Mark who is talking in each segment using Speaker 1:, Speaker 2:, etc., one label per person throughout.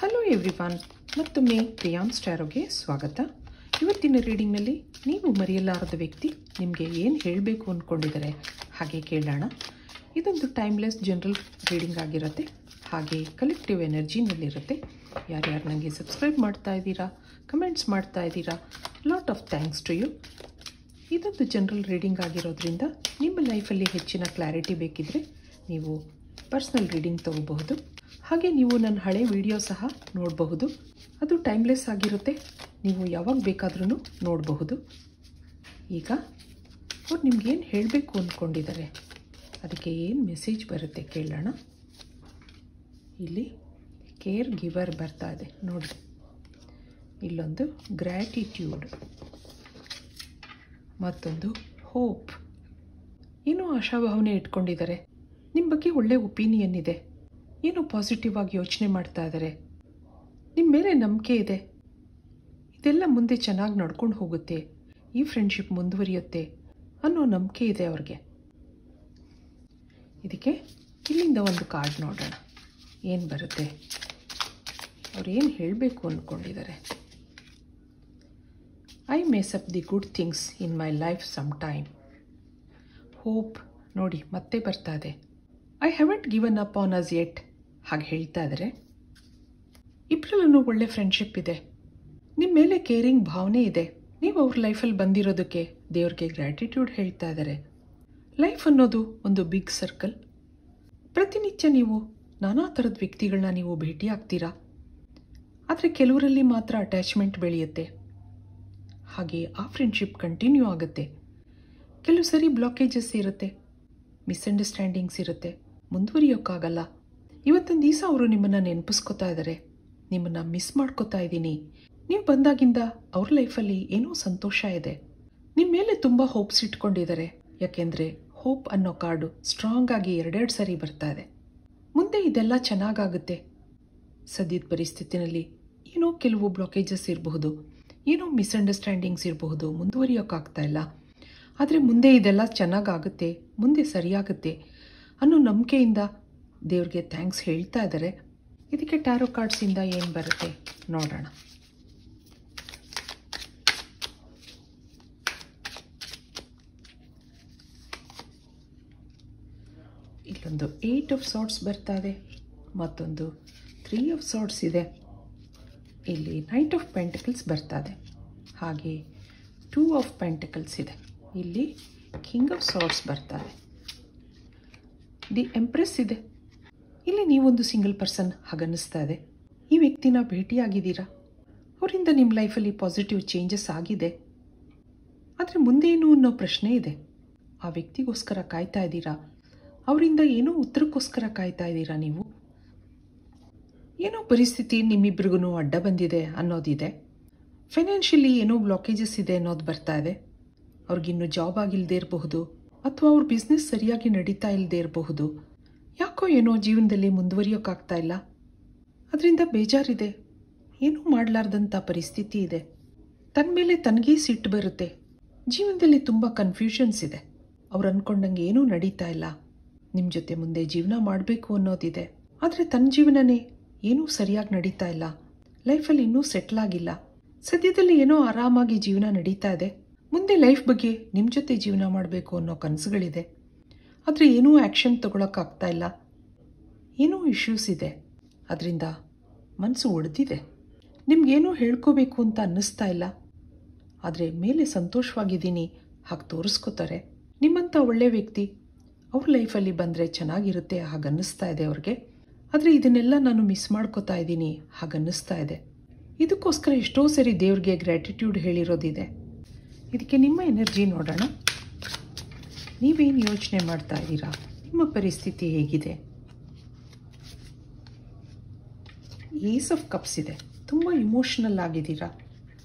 Speaker 1: Hello everyone, ಮತ್ತೊಮ್ಮೆ ಪ್ರಿಯಾಂಸ್ ಟ್ಯಾರೋಗೆ ಸ್ವಾಗತ. ಇವತ್ತಿನ ರೀಡಿಂಗ್ನಲ್ಲಿ ನೀವು ಮರೆಯಲಾರದ ವ್ಯಕ್ತಿ ನಿಮಗೆ ಏನು ಹೇಳಬೇಕು ಅಂದ್ಕೊಂಡಿದ್ದಾರೆ ಹಾಗೆ ಕೇಳೋಣ. ಇದೊಂದು ಟೈಮ್ಲೆಸ್ ಜನರಲ್ ರೀಡಿಂಗ್ ಆಗಿರುತ್ತೆ, ಹಾಗೆ ಕಲೆಕ್ಟಿವ್ ಎನರ್ಜಿನಲ್ಲಿರುತ್ತೆ. ಯಾರ್ಯಾರು ನನಗೆ ಸಬ್ಸ್ಕ್ರೈಬ್ ಮಾಡ್ತಾ ಇದ್ದೀರಾ, ಕಮೆಂಟ್ಸ್ ಮಾಡ್ತಾ ಇದ್ದೀರಾ, lot of thanks to you. ಇದೊಂದು ಜನರಲ್ ರೀಡಿಂಗ್ ಆಗಿರೋದ್ರಿಂದ ನಿಮ್ಮ ಲೈಫಲ್ಲಿ ಹೆಚ್ಚಿನ ಕ್ಲಾರಿಟಿ ಬೇಕಿದ್ದರೆ ನೀವು ಪರ್ಸ್ನಲ್ ರೀಡಿಂಗ್ ತೊಗೋಬಹುದು. ಹಾಗೆ ನೀವು ನನ್ನ ಹಳೆ ವಿಡಿಯೋ ಸಹ ನೋಡಬಹುದು. ಅದು ಟೈಮ್ಲೆಸ್ ಆಗಿರುತ್ತೆ, ನೀವು ಯಾವಾಗ ಬೇಕಾದ್ರೂ ನೋಡಬಹುದು. ಈಗ ಅವ್ರು ನಿಮ್ಗೇನು ಹೇಳಬೇಕು ಅಂದ್ಕೊಂಡಿದ್ದಾರೆ, ಅದಕ್ಕೆ ಏನು ಮೆಸೇಜ್ ಬರುತ್ತೆ ಕೇಳೋಣ. ಇಲ್ಲಿ ಕೇರ್ ಗಿವರ್ ಬರ್ತಾ ಇದೆ ನೋಡಿ, ಇಲ್ಲೊಂದು ಗ್ರ್ಯಾಟಿಟ್ಯೂಡ್, ಮತ್ತೊಂದು ಹೋಪ್. ಏನೋ ಆಶಾಭಾವನೆ ಇಟ್ಕೊಂಡಿದ್ದಾರೆ, ನಿಮ್ಮ ಬಗ್ಗೆ ಒಳ್ಳೆ ಒಪಿನಿಯನ್ ಇದೆ, ಏನೋ ಪಾಸಿಟಿವ್ ಆಗಿ ಯೋಚನೆ ಮಾಡ್ತಾ ಇದ್ದಾರೆ, ನಿಮ್ಮ ಮೇಲೆ ನಂಬಿಕೆ ಇದೆ, ಇದೆಲ್ಲ ಮುಂದೆ ಚೆನ್ನಾಗಿ ನಡ್ಕೊಂಡು ಹೋಗುತ್ತೆ, ಈ ಫ್ರೆಂಡ್ಶಿಪ್ ಮುಂದುವರಿಯುತ್ತೆ ಅನ್ನೋ ನಂಬಿಕೆ ಇದೆ ಅವ್ರಿಗೆ. ಇದಕ್ಕೆ ಇಲ್ಲಿಂದ ಒಂದು ಕಾರ್ಡ್ ನೋಡೋಣ ಏನು ಬರುತ್ತೆ, ಅವ್ರು ಏನು ಹೇಳಬೇಕು ಅಂದ್ಕೊಂಡಿದ್ದಾರೆ. I mess up the good things in my life some time. Hope ನೋಡಿ ಮತ್ತೆ ಬರ್ತಾ ಇದೆ. I haven't given up on us yet. ಹಾಗೆ ಹೇಳ್ತಾ ಇದ್ದಾರೆ, ಇಬ್ಬರಲ್ಲೂ ಒಳ್ಳೆ ಫ್ರೆಂಡ್ಶಿಪ್ ಇದೆ, ನಿಮ್ಮ ಮೇಲೆ ಕೇರಿಂಗ್ ಭಾವನೆ ಇದೆ, ನೀವು ಅವ್ರ ಲೈಫಲ್ಲಿ ಬಂದಿರೋದಕ್ಕೆ ದೇವ್ರಿಗೆ ಗ್ರ್ಯಾಟಿಟ್ಯೂಡ್ ಹೇಳ್ತಾ ಇದ್ದಾರೆ. ಲೈಫ್ ಅನ್ನೋದು ಒಂದು ಬಿಗ್ ಸರ್ಕಲ್. ಪ್ರತಿನಿತ್ಯ ನೀವು ನಾನಾ ಥರದ ವ್ಯಕ್ತಿಗಳನ್ನ ನೀವು ಭೇಟಿ ಆಗ್ತೀರಾ, ಆದರೆ ಕೆಲವರಲ್ಲಿ ಮಾತ್ರ ಅಟ್ಯಾಚ್ಮೆಂಟ್ ಬೆಳೆಯುತ್ತೆ, ಹಾಗೆ ಆ ಫ್ರೆಂಡ್ಶಿಪ್ ಕಂಟಿನ್ಯೂ ಆಗುತ್ತೆ. ಕೆಲವು ಸರಿ ಬ್ಲಾಕೇಜಸ್ ಇರುತ್ತೆ, ಮಿಸ್ಅಂಡರ್ಸ್ಟ್ಯಾಂಡಿಂಗ್ಸ್ ಇರುತ್ತೆ, ಮುಂದುವರಿಯೋಕ್ಕಾಗಲ್ಲ. ಇವತ್ತೊಂದು ದಿವಸ ಅವರು ನಿಮ್ಮನ್ನು ನೆನಪಿಸ್ಕೋತಾ ಇದ್ದಾರೆ, ನಿಮ್ಮನ್ನು ಮಿಸ್ ಮಾಡ್ಕೋತಾ ಇದ್ದೀನಿ. ನೀವು ಬಂದಾಗಿಂದ ಅವ್ರ ಲೈಫಲ್ಲಿ ಏನೋ ಸಂತೋಷ ಇದೆ, ನಿಮ್ಮ ಮೇಲೆ ತುಂಬ ಹೋಪ್ಸ್ ಇಟ್ಕೊಂಡಿದ್ದಾರೆ. ಯಾಕೆಂದರೆ ಹೋಪ್ ಅನ್ನೋ ಕಾರ್ಡು ಸ್ಟ್ರಾಂಗ್ ಆಗಿ ಎರಡೆರಡು ಸರಿ ಬರ್ತಾ ಇದೆ. ಮುಂದೆ ಇದೆಲ್ಲ ಚೆನ್ನಾಗಾಗುತ್ತೆ. ಸದ್ಯದ ಪರಿಸ್ಥಿತಿನಲ್ಲಿ ಏನೋ ಕೆಲವು ಬ್ಲಾಕೇಜಸ್ ಇರಬಹುದು, ಏನೋ ಮಿಸ್ಅಂಡರ್ಸ್ಟ್ಯಾಂಡಿಂಗ್ಸ್ ಇರಬಹುದು, ಮುಂದುವರಿಯೋಕ್ಕಾಗ್ತಾ ಇಲ್ಲ. ಆದರೆ ಮುಂದೆ ಇದೆಲ್ಲ ಚೆನ್ನಾಗಾಗುತ್ತೆ, ಮುಂದೆ ಸರಿಯಾಗುತ್ತೆ ಅನ್ನೋ ನಂಬಿಕೆಯಿಂದ ದೇವ್ರಿಗೆ ಥ್ಯಾಂಕ್ಸ್ ಹೇಳ್ತಾ ಇದ್ದಾರೆ. ಇದಕ್ಕೆ ಟ್ಯಾರೋ ಕಾರ್ಡ್ಸಿಂದ ಏನು ಬರುತ್ತೆ ನೋಡೋಣ. ಇಲ್ಲೊಂದು 8 ಆಫ್ ಸಾರ್ಟ್ಸ್ ಬರ್ತಾ ಇದೆ, ಮತ್ತೊಂದು 3 ಆಫ್ ಸಾರ್ಟ್ಸ್ ಇದೆ. ಇಲ್ಲಿ ನೈಟ್ ಆಫ್ ಪೆಂಟಿಕಲ್ಸ್ ಬರ್ತಾ ಇದೆ, ಹಾಗೆ 2 ಆಫ್ ಪೆಂಟಿಕಲ್ಸ್ ಇದೆ. ಇಲ್ಲಿ ಕಿಂಗ್ ಆಫ್ ಸಾರ್ಟ್ಸ್ ಬರ್ತಾ ಇದೆ, ದಿ ಎಂಪ್ರೆಸ್ ಇದೆ. ಇಲ್ಲಿ ನೀವೊಂದು ಸಿಂಗಲ್ ಪರ್ಸನ್ ಹಾಗನ್ನಿಸ್ತಾ ಇದೆ. ಈ ವ್ಯಕ್ತಿನ ಭೇಟಿಯಾಗಿದ್ದೀರಾ, ಅವರಿಂದ ನಿಮ್ಮ ಲೈಫಲ್ಲಿ ಪಾಸಿಟಿವ್ ಚೇಂಜಸ್ ಆಗಿದೆ, ಆದರೆ ಮುಂದೆ ಏನು ಅನ್ನೋ ಪ್ರಶ್ನೆ ಇದೆ. ಆ ವ್ಯಕ್ತಿಗೋಸ್ಕರ ಕಾಯ್ತಾ ಇದ್ದೀರಾ, ಅವರಿಂದ ಏನೋ ಉತ್ತರಕ್ಕೋಸ್ಕರ ಕಾಯ್ತಾ ಇದ್ದೀರಾ. ನೀವು ಏನೋ ಪರಿಸ್ಥಿತಿ ನಿಮ್ಮಿಬ್ರಿಗೂ ಅಡ್ಡ ಬಂದಿದೆ ಅನ್ನೋದಿದೆ. ಫೈನಾನ್ಷಿಯಲಿ ಏನೋ ಬ್ಲಾಕೇಜಸ್ ಇದೆ ಅನ್ನೋದು ಬರ್ತಾ ಇದೆ. ಅವ್ರಿಗಿನ್ನೂ ಜಾಬ್ ಆಗಿಲ್ಲದೆ ಇರಬಹುದು, ಅಥವಾ ಅವ್ರ ಬಿಸ್ನೆಸ್ ಸರಿಯಾಗಿ ನಡೀತಾ ಇಲ್ಲದೆ ಇರಬಹುದು. ಯಾಕೋ ಏನೋ ಜೀವನದಲ್ಲಿ ಮುಂದುವರಿಯೋಕ್ಕಾಗ್ತಾ ಇಲ್ಲ, ಅದರಿಂದ ಬೇಜಾರಿದೆ, ಏನೂ ಮಾಡಲಾರ್ದಂಥ ಪರಿಸ್ಥಿತಿ ಇದೆ. ತನ್ನ ಮೇಲೆ ತನಗೇ ಸಿಟ್ಟು ಬರುತ್ತೆ. ಜೀವನದಲ್ಲಿ ತುಂಬ ಕನ್ಫ್ಯೂಷನ್ಸ್ ಇದೆ. ಅವ್ರು ಅಂದ್ಕೊಂಡಂಗೆ ಏನೂ ನಡೀತಾ ಇಲ್ಲ. ನಿಮ್ಮ ಜೊತೆ ಮುಂದೆ ಜೀವನ ಮಾಡಬೇಕು ಅನ್ನೋದಿದೆ, ಆದರೆ ತನ್ನ ಜೀವನನೇ ಏನೂ ಸರಿಯಾಗಿ ನಡೀತಾ ಇಲ್ಲ. ಲೈಫಲ್ಲಿ ಇನ್ನೂ ಸೆಟ್ಲ್ ಆಗಿಲ್ಲ. ಸದ್ಯದಲ್ಲಿ ಏನೋ ಆರಾಮಾಗಿ ಜೀವನ ನಡೀತಾ ಇದೆ. ಮುಂದೆ ಲೈಫ್ ಬಗ್ಗೆ ನಿಮ್ಮ ಜೊತೆ ಜೀವನ ಮಾಡಬೇಕು ಅನ್ನೋ ಕನಸುಗಳಿದೆ, ಆದರೆ ಏನೂ ಆ್ಯಕ್ಷನ್ ತೊಗೊಳಕ್ಕಾಗ್ತಾ ಇಲ್ಲ. ಏನೋ ಇಶ್ಯೂಸ್ ಇದೆ, ಅದರಿಂದ ಮನಸ್ಸು ಒಡೆದಿದೆ. ನಿಮಗೇನೋ ಹೇಳ್ಕೋಬೇಕು ಅಂತ ಅನ್ನಿಸ್ತಾ ಇಲ್ಲ, ಆದರೆ ಮೇಲೆ ಸಂತೋಷವಾಗಿದ್ದೀನಿ ಹಾಗೆ ತೋರಿಸ್ಕೋತಾರೆ. ನಿಮ್ಮಂಥ ಒಳ್ಳೆ ವ್ಯಕ್ತಿ ಅವ್ರ ಲೈಫಲ್ಲಿ ಬಂದರೆ ಚೆನ್ನಾಗಿರುತ್ತೆ ಹಾಗನ್ನಿಸ್ತಾ ಇದೆ ಅವ್ರಿಗೆ, ಆದರೆ ಇದನ್ನೆಲ್ಲ ನಾನು ಮಿಸ್ ಮಾಡ್ಕೋತಾ ಇದ್ದೀನಿ ಹಾಗನ್ನಿಸ್ತಾ ಇದೆ. ಇದಕ್ಕೋಸ್ಕರ ಎಷ್ಟೋ ಸರಿ ದೇವ್ರಿಗೆ ಗ್ರ್ಯಾಟಿಟ್ಯೂಡ್ ಹೇಳಿರೋದಿದೆ. ಇದಕ್ಕೆ ನಿಮ್ಮ ಎನರ್ಜಿ ನೋಡೋಣ. ನೀವೇನು ಯೋಚನೆ ಮಾಡ್ತಾ ಇದ್ದೀರಾ, ನಿಮ್ಮ ಪರಿಸ್ಥಿತಿ ಹೇಗಿದೆ. ಏಸ್ ಆಫ್ ಕಪ್ಸ್ ಇದೆ, ತುಂಬ ಇಮೋಷ್ನಲ್ ಆಗಿದ್ದೀರಾ.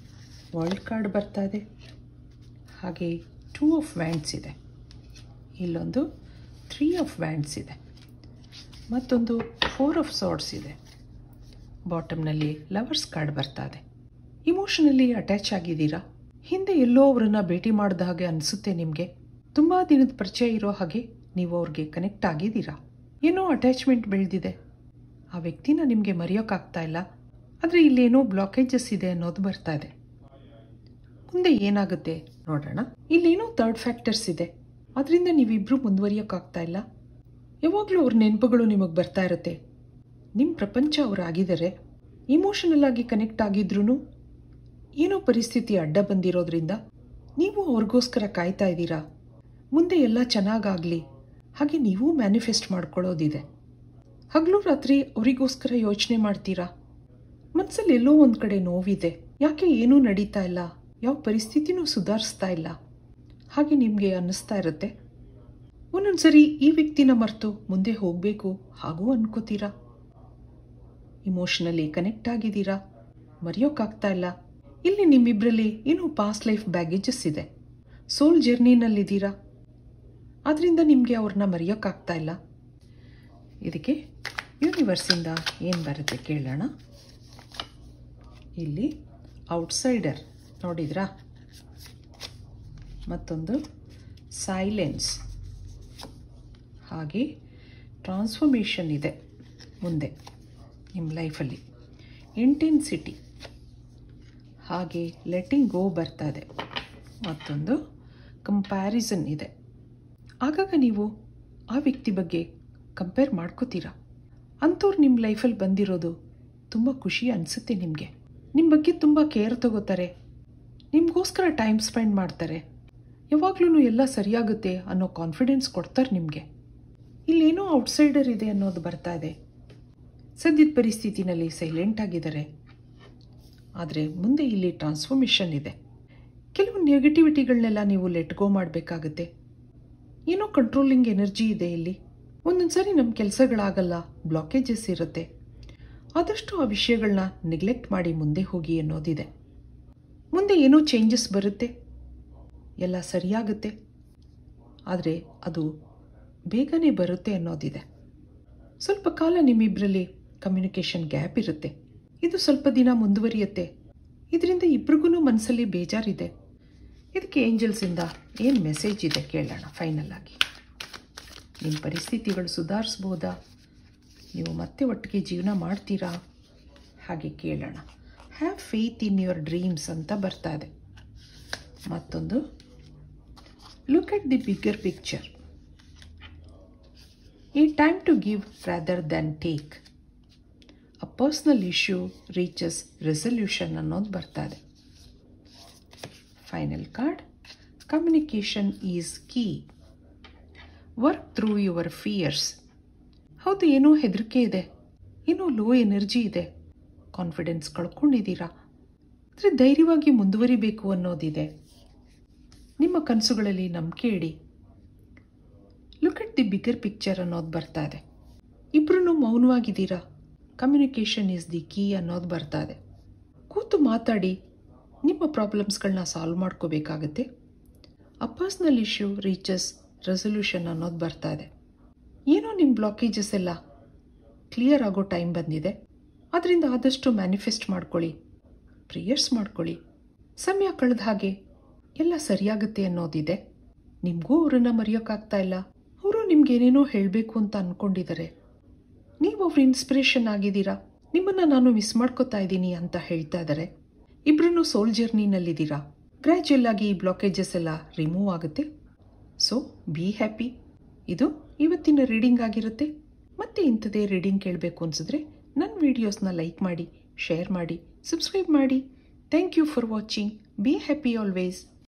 Speaker 1: ವರ್ಲ್ಡ್ ಕಾರ್ಡ್ ಬರ್ತಾ ಇದೆ, ಹಾಗೆ 2 ಆಫ್ ವ್ಯಾಂಡ್ಸ್ ಇದೆ. ಇಲ್ಲೊಂದು 3 ಆಫ್ ವ್ಯಾಂಡ್ಸ್ ಇದೆ, ಮತ್ತೊಂದು 4 ಆಫ್ ಸಾರ್ಟ್ಸ್ ಇದೆ. ಬಾಟಮ್ನಲ್ಲಿ ಲವರ್ಸ್ ಕಾರ್ಡ್ ಬರ್ತಾ ಇದೆ. ಇಮೋಷನಲಿ ಅಟ್ಯಾಚ್ ಆಗಿದ್ದೀರಾ. ಹಿಂದೆ ಎಲ್ಲೋ ಅವರನ್ನು ಭೇಟಿ ಮಾಡಿದ ಹಾಗೆ ಅನಿಸುತ್ತೆ ನಿಮಗೆ. ತುಂಬ ದಿನದ ಪರಿಚಯ ಇರೋ ಹಾಗೆ ನೀವು ಅವ್ರಿಗೆ ಕನೆಕ್ಟ್ ಆಗಿದ್ದೀರಾ. ಏನೋ ಅಟ್ಯಾಚ್ಮೆಂಟ್ ಬೆಳೆದಿದೆ. ಆ ವ್ಯಕ್ತಿನ ನಿಮಗೆ ಮರೆಯೋಕ್ಕಾಗ್ತಾ ಇಲ್ಲ. ಆದರೆ ಇಲ್ಲೇನೋ ಬ್ಲಾಕೇಜಸ್ ಇದೆ ಅನ್ನೋದು ಬರ್ತಾ ಇದೆ. ಮುಂದೆ ಏನಾಗುತ್ತೆ ನೋಡೋಣ. ಇಲ್ಲೇನೋ ಥರ್ಡ್ ಫ್ಯಾಕ್ಟರ್ಸ್ ಇದೆ, ಅದರಿಂದ ನೀವಿಬ್ಬರು ಮುಂದುವರಿಯೋಕ್ಕಾಗ್ತಾ ಇಲ್ಲ. ಯಾವಾಗಲೂ ಅವ್ರ ನೆನಪುಗಳು ನಿಮಗೆ ಬರ್ತಾ ಇರುತ್ತೆ. ನಿಮ್ಮ ಪ್ರಪಂಚ ಅವ್ರು ಆಗಿದ್ದಾರೆ, ಇಮೋಷನಲ್ ಆಗಿ ಕನೆಕ್ಟ್ ಆಗಿದ್ರೂ ಏನೋ ಪರಿಸ್ಥಿತಿ ಅಡ್ಡ ಬಂದಿರೋದ್ರಿಂದ ನೀವು ಅವ್ರಿಗೋಸ್ಕರ ಕಾಯ್ತಾ ಇದ್ದೀರಾ. ಮುಂದೆ ಎಲ್ಲ ಚೆನ್ನಾಗಾಗಲಿ ಹಾಗೆ ನೀವು ಮ್ಯಾನಿಫೆಸ್ಟ್ ಮಾಡ್ಕೊಳ್ಳೋದಿದೆ. ಹಗಲು ರಾತ್ರಿ ಅವರಿಗೋಸ್ಕರ ಯೋಚನೆ ಮಾಡ್ತೀರಾ. ಮನಸ್ಸಲ್ಲಿ ಎಲ್ಲೋ ಒಂದು ಕಡೆ ನೋವಿದೆ, ಯಾಕೆ ಏನೂ ನಡೀತಾ ಇಲ್ಲ, ಯಾವ ಪರಿಸ್ಥಿತಿನೂ ಸುಧಾರಿಸ್ತಾ ಇಲ್ಲ ಹಾಗೆ ನಿಮಗೆ ಅನ್ನಿಸ್ತಾ ಇರುತ್ತೆ. ಒಂದೊಂದ್ಸರಿ ಈ ವ್ಯಕ್ತಿನ ಮರೆತು ಮುಂದೆ ಹೋಗಬೇಕು ಹಾಗೂ ಅನ್ಕೋತೀರಾ. ಇಮೋಷನಲಿ ಕನೆಕ್ಟ್ ಆಗಿದ್ದೀರಾ, ಮರೆಯೋಕ್ಕಾಗ್ತಾ ಇಲ್ಲ. ಇಲ್ಲಿ ನಿಮ್ಮಿಬ್ಬರಲ್ಲಿ ಏನೋ ಪಾಸ್ಟ್ ಲೈಫ್ ಬ್ಯಾಗೇಜಸ್ ಇದೆ, ಸೋಲ್ ಜರ್ನಿನಲ್ಲಿದ್ದೀರಾ, ಆದ್ದರಿಂದ ನಿಮಗೆ ಅವ್ರನ್ನ ಮರೆಯೋಕ್ಕಾಗ್ತಾ ಇಲ್ಲ. ಇದಕ್ಕೆ ಯೂನಿವರ್ಸಿಂದ ಏನು ಬರುತ್ತೆ ಕೇಳೋಣ. ಇಲ್ಲಿ ಔಟ್ಸೈಡರ್ ನೋಡಿದ್ರಾ, ಮತ್ತೊಂದು ಸೈಲೆನ್ಸ್, ಹಾಗೆ ಟ್ರಾನ್ಸ್ಫಾರ್ಮೇಷನ್ ಇದೆ ಮುಂದೆ ನಿಮ್ಮ ಲೈಫಲ್ಲಿ, ಇಂಟೆನ್ಸಿಟಿ, ಹಾಗೆ ಲೆಟ್ಟಿಂಗ್ ಗೋ ಬರ್ತಾ ಇದೆ, ಮತ್ತೊಂದು ಕಂಪ್ಯಾರಿಸನ್ ಇದೆ. ಆಗಾಗ ನೀವು ಆ ವ್ಯಕ್ತಿ ಬಗ್ಗೆ ಕಂಪೇರ್ ಮಾಡ್ಕೋತೀರಾ. ಅಂಥವ್ರು ನಿಮ್ಮ ಲೈಫಲ್ಲಿ ಬಂದಿರೋದು ತುಂಬ ಖುಷಿ ಅನಿಸುತ್ತೆ ನಿಮಗೆ. ನಿಮ್ಮ ಬಗ್ಗೆ ತುಂಬ ಕೇರ್ ತಗೋತಾರೆ, ನಿಮಗೋಸ್ಕರ ಟೈಮ್ ಸ್ಪೆಂಡ್ ಮಾಡ್ತಾರೆ, ಯಾವಾಗಲೂ ಎಲ್ಲ ಸರಿಯಾಗುತ್ತೆ ಅನ್ನೋ ಕಾನ್ಫಿಡೆನ್ಸ್ ಕೊಡ್ತಾರೆ ನಿಮಗೆ. ಇಲ್ಲೇನೋ ಔಟ್ಸೈಡರ್ ಇದೆ ಅನ್ನೋದು ಬರ್ತಾ ಇದೆ. ಸದ್ಯದ ಪರಿಸ್ಥಿತಿನಲ್ಲಿ ಸೈಲೆಂಟ್ ಆಗಿದ್ದಾರೆ, ಆದರೆ ಮುಂದೆ ಇಲ್ಲಿ ಟ್ರಾನ್ಸ್ಫಾರ್ಮೇಷನ್ ಇದೆ. ಕೆಲವು ನೆಗೆಟಿವಿಟಿಗಳನ್ನೆಲ್ಲ ನೀವು ಲೆಟ್ ಗೋ ಮಾಡಬೇಕಾಗುತ್ತೆ. ಏನೋ ಕಂಟ್ರೋಲಿಂಗ್ ಎನರ್ಜಿ ಇದೆ ಇಲ್ಲಿ. ಒಂದೊಂದು ಸಾರಿ ನಮ್ಮ ಕೆಲಸಗಳಾಗಲ್ಲ, ಬ್ಲಾಕೇಜಸ್ ಇರುತ್ತೆ. ಆದಷ್ಟು ಆ ವಿಷಯಗಳನ್ನ ನೆಗ್ಲೆಕ್ಟ್ ಮಾಡಿ ಮುಂದೆ ಹೋಗಿ ಅನ್ನೋದಿದೆ. ಮುಂದೆ ಏನೋ ಚೇಂಜಸ್ ಬರುತ್ತೆ, ಎಲ್ಲ ಸರಿಯಾಗುತ್ತೆ, ಆದರೆ ಅದು ಬೇಗನೆ ಬರುತ್ತೆ ಅನ್ನೋದಿದೆ. ಸ್ವಲ್ಪ ಕಾಲ ನಿಮ್ಮಿಬ್ಬರಲ್ಲಿ ಕಮ್ಯುನಿಕೇಷನ್ ಗ್ಯಾಪ್ ಇರುತ್ತೆ, ಇದು ಸ್ವಲ್ಪ ದಿನ ಮುಂದುವರಿಯುತ್ತೆ. ಇದರಿಂದ ಇಬ್ರಿಗೂ ಮನಸ್ಸಲ್ಲಿ ಬೇಜಾರಿದೆ. ಇದಕ್ಕೆ ಏಂಜಲ್ಸಿಂದ ಏನು ಮೆಸೇಜ್ ಇದೆ ಕೇಳೋಣ. ಫೈನಲ್ ಆಗಿ ನಿಮ್ಮ ಪರಿಸ್ಥಿತಿಗಳು ಸುಧಾರಿಸ್ಬೋದಾ, ನೀವು ಮತ್ತೆ ಒಟ್ಟಿಗೆ ಜೀವನ ಮಾಡ್ತೀರಾ ಹಾಗೆ ಕೇಳೋಣ. Have faith in your dreams ಅಂತ ಬರ್ತಾ ಇದೆ. ಮತ್ತೊಂದು look at the bigger picture, ಈ time to give rather than take, a personal issue reaches resolution ಅನ್ನೋದು ಬರ್ತಾ ಇದೆ. Final card, communication is key, work through your fears. ಹೌದು, ಏನೋ ಹೆದರಿಕೆ ಇದೆ, ಏನೋ ಲೋ ಎನರ್ಜಿ ಇದೆ, ಕಾನ್ಫಿಡೆನ್ಸ್ ಕಳ್ಕೊಂಡಿದ್ದೀರಾ, ಆದರೆ ಧೈರ್ಯವಾಗಿ ಮುಂದುವರಿಬೇಕು ಅನ್ನೋದಿದೆ. ನಿಮ್ಮ ಕನಸುಗಳಲ್ಲಿ ನಂಬಿಕೆ ಇಡಿ. Look at the bigger picture ಅನ್ನೋದು ಬರ್ತಾ ಇದೆ. ಇಬ್ಬರೂ ಮೌನವಾಗಿದ್ದೀರಾ, ಕಮ್ಯುನಿಕೇಷನ್ ಈಸ್ ದಿ ಕೀ ಅನ್ನೋದು ಬರ್ತಾ ಇದೆ. ಕೂತು ಮಾತಾಡಿ ನಿಮ್ಮ ಪ್ರಾಬ್ಲಮ್ಸ್ಗಳನ್ನ ಸಾಲ್ವ್ ಮಾಡ್ಕೋಬೇಕಾಗತ್ತೆ. ಅ ಪರ್ಸ್ನಲ್ ಇಶ್ಯೂ ರೀಚಸ್ ರೆಸಲ್ಯೂಷನ್ ಅನ್ನೋದು ಬರ್ತಾ ಇದೆ. ಏನೋ ನಿಮ್ಮ ಬ್ಲಾಕೇಜಸ್ ಎಲ್ಲ ಕ್ಲಿಯರ್ ಆಗೋ ಟೈಮ್ ಬಂದಿದೆ, ಅದರಿಂದ ಆದಷ್ಟು ಮ್ಯಾನಿಫೆಸ್ಟ್ ಮಾಡ್ಕೊಳ್ಳಿ, ಪ್ರೇಯರ್ಸ್ ಮಾಡ್ಕೊಳ್ಳಿ. ಸಮಯ ಕಳೆದ ಹಾಗೆ ಎಲ್ಲ ಸರಿಯಾಗುತ್ತೆ ಅನ್ನೋದಿದೆ. ನಿಮಗೂ ಅವರನ್ನು ಮರೆಯೋಕ್ಕಾಗ್ತಾ ಇಲ್ಲ, ಅವರು ನಿಮ್ಗೇನೇನೋ ಹೇಳಬೇಕು ಅಂತ ಅಂದ್ಕೊಂಡಿದ್ದಾರೆ. ನೀವು ಅವ್ರ ಇನ್ಸ್ಪಿರೇಷನ್ ಆಗಿದ್ದೀರಾ, ನಿಮ್ಮನ್ನು ನಾನು ಮಿಸ್ ಮಾಡ್ಕೋತಾ ಇದ್ದೀನಿ ಅಂತ ಹೇಳ್ತಾ ಇದ್ದಾರೆ. ಇಬ್ಬರೂ ಸೋಲ್ ಜರ್ನಿನಲ್ಲಿದ್ದೀರಾ. ಗ್ರ್ಯಾಜುಯಲ್ ಆಗಿ ಈ ಬ್ಲಾಕೇಜಸ್ ಎಲ್ಲ ರಿಮೂವ್ ಆಗುತ್ತೆ. So be happy. ಇದು ಇವತ್ತಿನ ರೀಡಿಂಗ್ ಆಗಿರುತ್ತೆ. ಮತ್ತೆ ಇಂಥದೇ ರೀಡಿಂಗ್ ಕೇಳಬೇಕು ಅನಿಸಿದ್ರೆ ನನ್ನ ವಿಡಿಯೋಸ್ನ ಲೈಕ್ ಮಾಡಿ, ಶೇರ್ ಮಾಡಿ, ಸಬ್ಸ್ಕ್ರೈಬ್ ಮಾಡಿ. Thank you for watching. Be happy always.